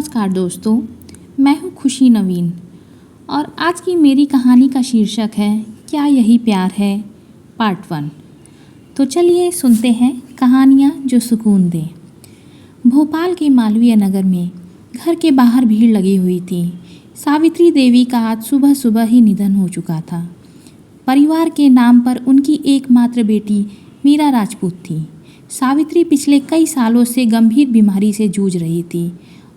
नमस्कार दोस्तों, मैं हूँ खुशी नवीन और आज की मेरी कहानी का शीर्षक है क्या यही प्यार है पार्ट 1। तो चलिए सुनते हैं कहानियाँ जो सुकून दें। भोपाल के मालवीय नगर में घर के बाहर भीड़ लगी हुई थी। सावित्री देवी का आज सुबह सुबह ही निधन हो चुका था। परिवार के नाम पर उनकी एकमात्र बेटी मीरा राजपूत थी। सावित्री पिछले कई सालों से गंभीर बीमारी से जूझ रही थी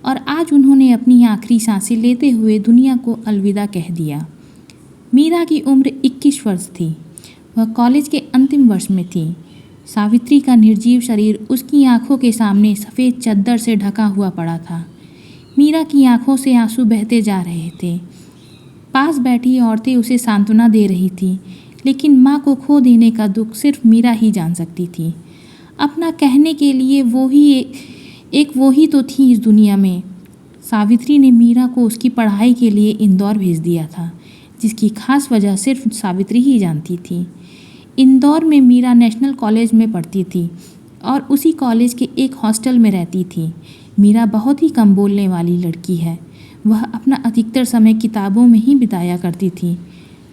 और आज उन्होंने अपनी आखिरी सांसें लेते हुए दुनिया को अलविदा कह दिया। मीरा की उम्र 21 वर्ष थी। वह कॉलेज के अंतिम वर्ष में थी। सावित्री का निर्जीव शरीर उसकी आंखों के सामने सफ़ेद चद्दर से ढका हुआ पड़ा था। मीरा की आंखों से आंसू बहते जा रहे थे। पास बैठी औरतें उसे सांत्वना दे रही थीं, लेकिन माँ को खो देने का दुख सिर्फ मीरा ही जान सकती थी। अपना कहने के लिए वो ही तो थी इस दुनिया में। सावित्री ने मीरा को उसकी पढ़ाई के लिए इंदौर भेज दिया था, जिसकी खास वजह सिर्फ सावित्री ही जानती थी। इंदौर में मीरा नेशनल कॉलेज में पढ़ती थी और उसी कॉलेज के एक हॉस्टल में रहती थी। मीरा बहुत ही कम बोलने वाली लड़की है। वह अपना अधिकतर समय किताबों में ही बिताया करती थी।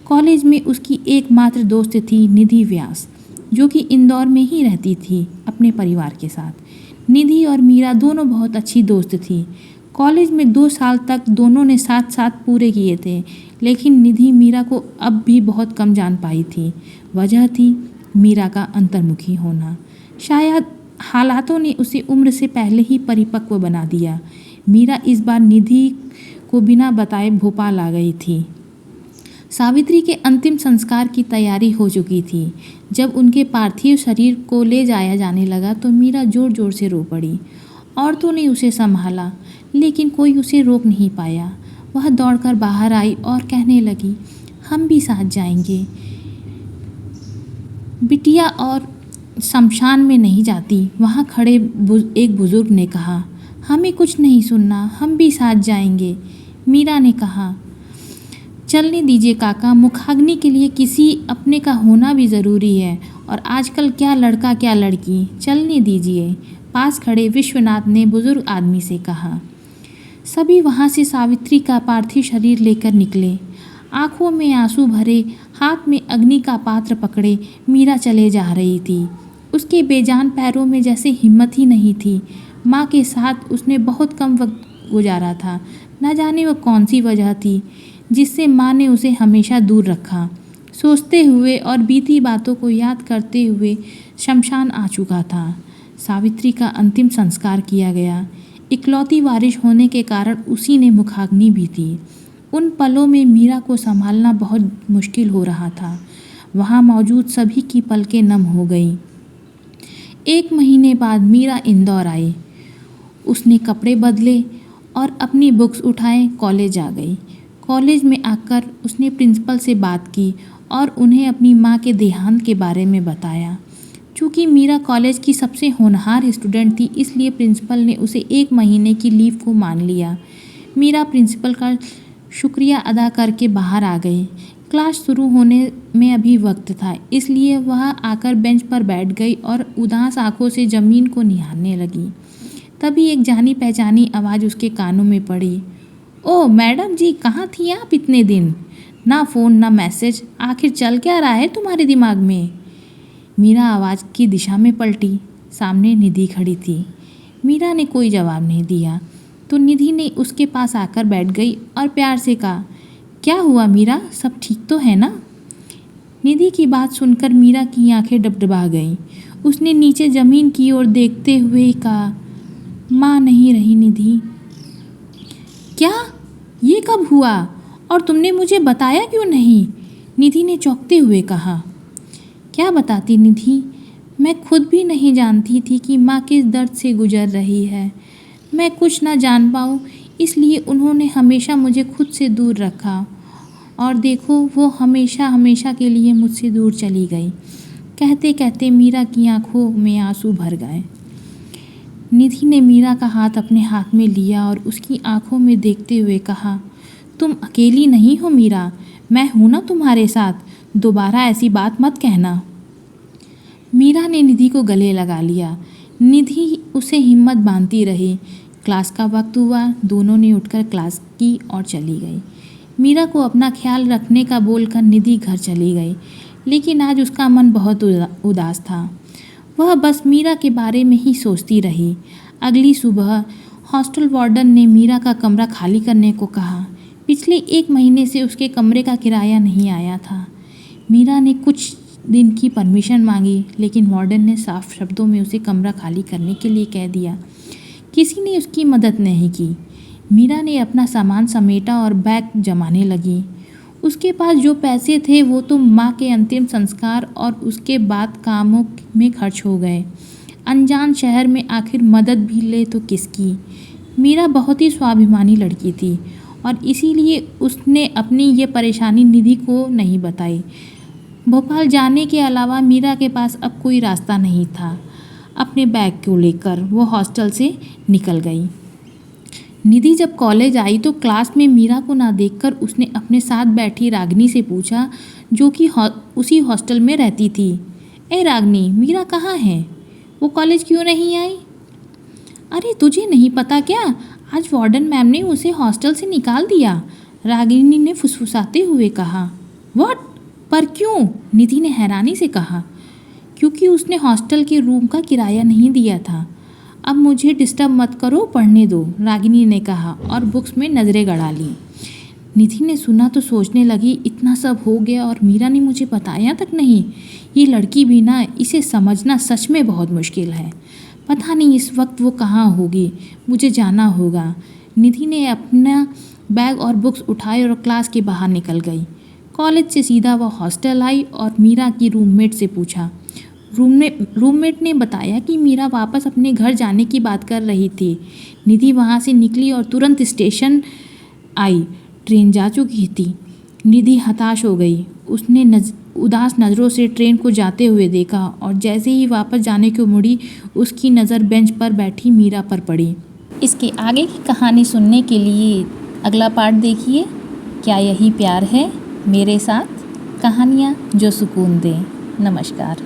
कॉलेज में उसकी एकमात्र दोस्त थी निधि व्यास, जो कि इंदौर में ही रहती थी अपने परिवार के साथ। निधि और मीरा दोनों बहुत अच्छी दोस्त थी। कॉलेज में 2 साल तक दोनों ने साथ साथ पूरे किए थे, लेकिन निधि मीरा को अब भी बहुत कम जान पाई थी। वजह थी मीरा का अंतर्मुखी होना। शायद हालातों ने उसे उम्र से पहले ही परिपक्व बना दिया। मीरा इस बार निधि को बिना बताए भोपाल आ गई थी। सावित्री के अंतिम संस्कार की तैयारी हो चुकी थी। जब उनके पार्थिव शरीर को ले जाया जाने लगा तो मीरा जोर जोर से रो पड़ी। औरतों ने उसे संभाला, लेकिन कोई उसे रोक नहीं पाया। वह दौड़कर बाहर आई और कहने लगी, हम भी साथ जाएंगे। बिटिया और शमशान में नहीं जाती, वहाँ खड़े एक बुजुर्ग ने कहा। हमें कुछ नहीं सुनना, हम भी साथ जाएंगे। मीरा ने कहा, चलने दीजिए काका, मुखाग्नि के लिए किसी अपने का होना भी ज़रूरी है और आजकल क्या लड़का क्या लड़की, चलने दीजिए। पास खड़े विश्वनाथ ने बुजुर्ग आदमी से कहा। सभी वहाँ से सावित्री का पार्थिव शरीर लेकर निकले। आंखों में आंसू भरे, हाथ में अग्नि का पात्र पकड़े मीरा चले जा रही थी। उसके बेजान पैरों में जैसे हिम्मत ही नहीं थी। माँ के साथ उसने बहुत कम वक्त गुजारा था। न जाने वो कौन सी वजह थी जिससे माँ ने उसे हमेशा दूर रखा। सोचते हुए और बीती बातों को याद करते हुए शमशान आ चुका था। सावित्री का अंतिम संस्कार किया गया। इकलौती वारिश होने के कारण उसी ने मुखाग्नि भी थी। उन पलों में मीरा को संभालना बहुत मुश्किल हो रहा था। वहाँ मौजूद सभी की पलकें नम हो गई। 1 महीने बाद मीरा इंदौर आई। उसने कपड़े बदले और अपनी बुक्स उठाए कॉलेज आ गई। कॉलेज में आकर उसने प्रिंसिपल से बात की और उन्हें अपनी माँ के देहांत के बारे में बताया। चूँकि मीरा कॉलेज की सबसे होनहार स्टूडेंट थी, इसलिए प्रिंसिपल ने उसे 1 महीने की लीव को मान लिया। मीरा प्रिंसिपल का शुक्रिया अदा करके बाहर आ गई। क्लास शुरू होने में अभी वक्त था, इसलिए वह आकर बेंच पर बैठ गई और उदास आंखों से ज़मीन को निहारने लगी। तभी एक जानी पहचानी आवाज़ उसके कानों में पड़ी। ओह मैडम जी, कहाँ थी आप इतने दिन? ना फ़ोन ना मैसेज, आखिर चल क्या रहा है तुम्हारे दिमाग में? मीरा आवाज़ की दिशा में पलटी। सामने निधि खड़ी थी। मीरा ने कोई जवाब नहीं दिया तो निधि ने उसके पास आकर बैठ गई और प्यार से कहा, क्या हुआ मीरा, सब ठीक तो है ना? निधि की बात सुनकर मीरा की आंखें डबडबा गईं। उसने नीचे ज़मीन की ओर देखते हुए कहा, माँ नहीं रही निधि। क्या? ये कब हुआ और तुमने मुझे बताया क्यों नहीं? निधि ने चौंकते हुए कहा। क्या बताती निधि, मैं खुद भी नहीं जानती थी कि माँ किस दर्द से गुजर रही है। मैं कुछ ना जान पाऊँ, इसलिए उन्होंने हमेशा मुझे खुद से दूर रखा और देखो वो हमेशा हमेशा के लिए मुझसे दूर चली गई। कहते कहते मीरा की आंखों में आंसू भर गए। निधि ने मीरा का हाथ अपने हाथ में लिया और उसकी आंखों में देखते हुए कहा, तुम अकेली नहीं हो मीरा, मैं हूँ ना तुम्हारे साथ, दोबारा ऐसी बात मत कहना। मीरा ने निधि को गले लगा लिया। निधि उसे हिम्मत बांधती रही। क्लास का वक्त हुआ। दोनों ने उठकर क्लास की और चली गई। मीरा को अपना ख्याल रखने का बोलकर निधि घर चली गई, लेकिन आज उसका मन बहुत उदास था। वह बस मीरा के बारे में ही सोचती रही। अगली सुबह हॉस्टल वार्डन ने मीरा का कमरा खाली करने को कहा। पिछले 1 महीने से उसके कमरे का किराया नहीं आया था। मीरा ने कुछ दिन की परमिशन मांगी, लेकिन वार्डन ने साफ शब्दों में उसे कमरा खाली करने के लिए कह दिया। किसी ने उसकी मदद नहीं की। मीरा ने अपना सामान समेटा और बैग जमाने लगी। उसके पास जो पैसे थे वो तो माँ के अंतिम संस्कार और उसके बाद कामों में खर्च हो गए। अनजान शहर में आखिर मदद भी ले तो किसकी। मीरा बहुत ही स्वाभिमानी लड़की थी और इसीलिए उसने अपनी ये परेशानी निधि को नहीं बताई। भोपाल जाने के अलावा मीरा के पास अब कोई रास्ता नहीं था। अपने बैग को लेकर वो हॉस्टल से निकल गई। निधि जब कॉलेज आई तो क्लास में मीरा को ना देखकर उसने अपने साथ बैठी रागिनी से पूछा, जो कि उसी हॉस्टल में रहती थी। ए रागिनी, मीरा कहाँ है? वो कॉलेज क्यों नहीं आई? अरे तुझे नहीं पता क्या? आज वार्डन मैम ने उसे हॉस्टल से निकाल दिया, रागिनी ने फुसफुसाते हुए कहा। व्हाट? पर क्यों? निधि ने हैरानी से कहा। क्योंकि उसने हॉस्टल के रूम का किराया नहीं दिया था। अब मुझे डिस्टर्ब मत करो, पढ़ने दो, रागिनी ने कहा और बुक्स में नज़रें गड़ा ली। निधि ने सुना तो सोचने लगी, इतना सब हो गया और मीरा ने मुझे बताया तक नहीं। ये लड़की भी ना, इसे समझना सच में बहुत मुश्किल है। पता नहीं इस वक्त वो कहाँ होगी। मुझे जाना होगा। निधि ने अपना बैग और बुक्स उठाए और क्लास के बाहर निकल गई। कॉलेज से सीधा वह हॉस्टल आई और मीरा की रूममेट से पूछा। रूममेट ने बताया कि मीरा वापस अपने घर जाने की बात कर रही थी। निधि वहाँ से निकली और तुरंत स्टेशन आई। ट्रेन जा चुकी थी। निधि हताश हो गई। उसने उदास नज़रों से ट्रेन को जाते हुए देखा और जैसे ही वापस जाने को मुड़ी, उसकी नज़र बेंच पर बैठी मीरा पर पड़ी। इसके आगे की कहानी सुनने के लिए अगला पार्ट देखिए। क्या यही प्यार है मेरे साथ? कहानियाँ जो सुकून दें। नमस्कार।